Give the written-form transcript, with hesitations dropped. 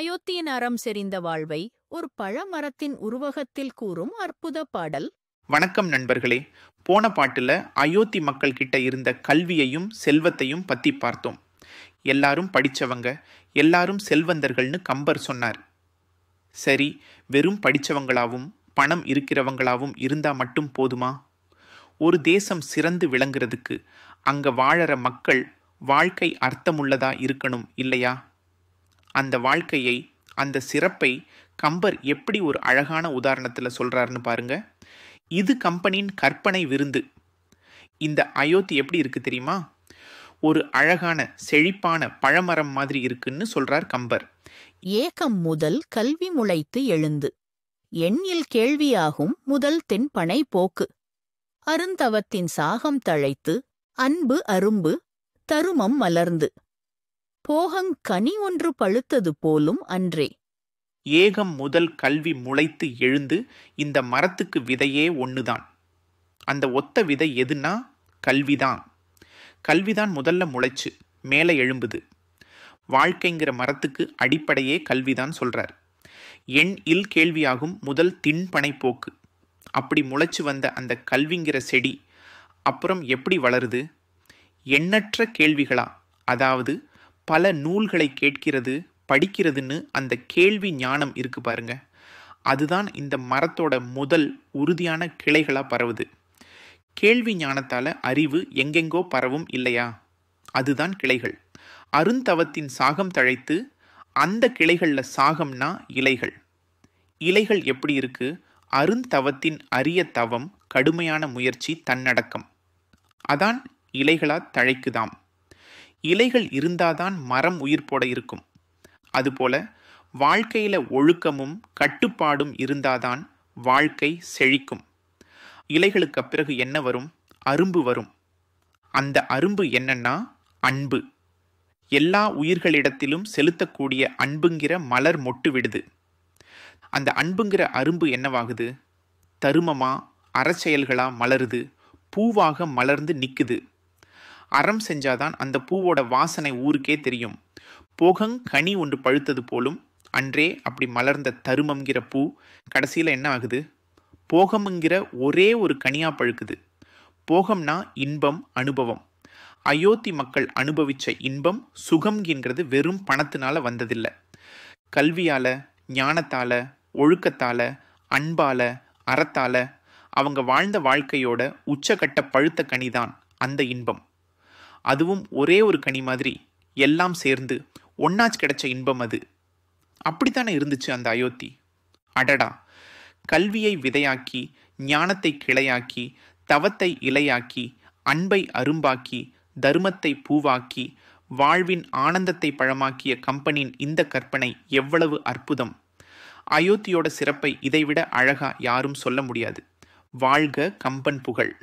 அயோத்தியின் அறம் செறிந்த வாழ்வை ஒரு பழமரத்தின் உருவகத்தில் கூறும் அற்புத பாடல். வணக்கம் நண்பர்களே. போன பாட்டுல அயோத்தி மக்கள் கிட்ட இருந்த கல்வியையும் செல்வத்தையும் பத்தி பார்த்தோம். எல்லாரும் படிச்சவங்க, எல்லாரும் செல்வந்தர்கள்னு கம்பர் சொன்னார். சரி, வெறும் படிச்சவங்களாவும் பணம் இருக்கிறவங்களாவும் இருந்தா மட்டும் போதுமா? ஒரு தேசம் சிறந்து விளங்குறதுக்கு அங்க வாழற மக்கள் வாழ்க்கை அர்த்தமுள்ளதா இருக்கணும் இல்லையா? அந்த வாழ்க்கையை, அந்த சிறப்பை கம்பர் எப்படி ஒரு அழகான உதாரணத்தில் சொல்றாருன்னு பாருங்க. இது கம்பனின் கற்பனை விருந்து. இந்த அயோத்தி எப்படி இருக்கு தெரியுமா? ஒரு அழகான செழிப்பான பழமரம் மாதிரி இருக்குன்னு சொல்றார் கம்பர். ஏகம் முதல் கல்வி முளைத்து எழுந்து, எண்ணில் கேள்வியாகும் முதல் தென்பனை போக்கு, அருந்தவத்தின் சாகம் தழைத்து, அன்பு அரும்பு தருமம் மலர்ந்து, போகங் கனி ஒன்று பழுத்தது போலும் அன்றே. ஏகம் முதல் கல்வி முளைத்து எழுந்து, இந்த மரத்துக்கு விதையே ஒண்ணுதான். அந்த ஒத்த விதை எதுனா கல்விதான். கல்விதான் முதல்ல முளைச்சு மேலே எழும்புது. வாழ்க்கைங்கிற மரத்துக்கு அடிப்படையே கல்விதான் சொல்றார். எண் இல் கேள்வியாகும் முதல் திண்பனை போக்கு. அப்படி முளைச்சு வந்த அந்த கல்விங்கிற செடி அப்புறம் எப்படி வளருது? எண்ணற்ற கேள்விகளா, அதாவது பல நூல்களை கேட்கிறது, படிக்கிறதுன்னு அந்த கேள்வி ஞானம் இருக்கு பாருங்க. அதுதான் இந்த மரத்தோட முதல் உறுதியான கிளைகளா பரவுது. கேள்வி ஞானத்தால அறிவு எங்கெங்கோ பரவும் இல்லையா? அதுதான் கிளைகள். அருந்தவத்தின் சாகம் தழைத்து, அந்த கிளைகள்ல சாகம்னா இலைகள். இலைகள் எப்படி இருக்கு? அருந்தவத்தின் அரிய தவம், கடுமையான முயற்சி, தன்னடக்கம். அதான் இலைகளா தழைக்குதாம். இலைகள் இருந்தாதான் மரம் உயிர்ப்போட இருக்கும். அதுபோல வாழ்க்கையில ஒழுக்கமும் கட்டுப்பாடும் இருந்தாதான் வாழ்க்கை செழிக்கும். இலைகளுக்கு பிறகு என்ன வரும்? அரும்பு வரும். அந்த அரும்பு என்னன்னா அன்பு. எல்லா உயிர்களிடத்திலும் செலுத்தக்கூடிய அன்புங்கிற மலர் மொட்டு விடுது. அந்த அன்புங்கிற அரும்பு என்னவாகுது? தருமமா, அறச்செயல்களா மலருது, பூவாக மலர்ந்து நிக்குது. அறம் செஞ்சாதான் அந்த பூவோட வாசனை ஊருக்கே தெரியும். போகங் கனி ஒன்று பழுத்தது போலும் அன்றே. அப்படி மலர்ந்த தருமம்ங்கிற பூ கடைசியில் என்ன ஆகுது? போகம்ங்கிற ஒரே ஒரு கனியா பழுக்குது. போகம்னா இன்பம், அனுபவம். அயோத்தி மக்கள் அனுபவிச்ச இன்பம், சுகம்ங்கிறது வெறும் பணத்தினால வந்ததில்லை. கல்வியால, ஞானத்தால, ஒழுக்கத்தால, அன்பால, அறத்தால அவங்க வாழ்ந்த வாழ்க்கையோட உச்சக்கட்ட பழுத்த கனிதான் அந்த இன்பம். அதுவும் ஒரே ஒரு கனி மாதிரி எல்லாம் சேர்ந்து ஒன்னாச்சு கிடைச்ச இன்பம் அது. அப்படித்தானே இருந்துச்சு அந்த அயோத்தி. அடடா! கல்வியை விதையாக்கி, ஞானத்தை கிளையாக்கி, தவத்தை இலையாக்கி, அன்பை அரும்பாக்கி, தர்மத்தை பூவாக்கி, வாழ்வின் ஆனந்தத்தை பழமாக்கிய கம்பனின் இந்த கற்பனை எவ்வளவு அற்புதம்! அயோத்தியோட சிறப்பை இதைவிட அழகா யாரும் சொல்ல முடியாது. வாழ்க கம்பன் புகழ்!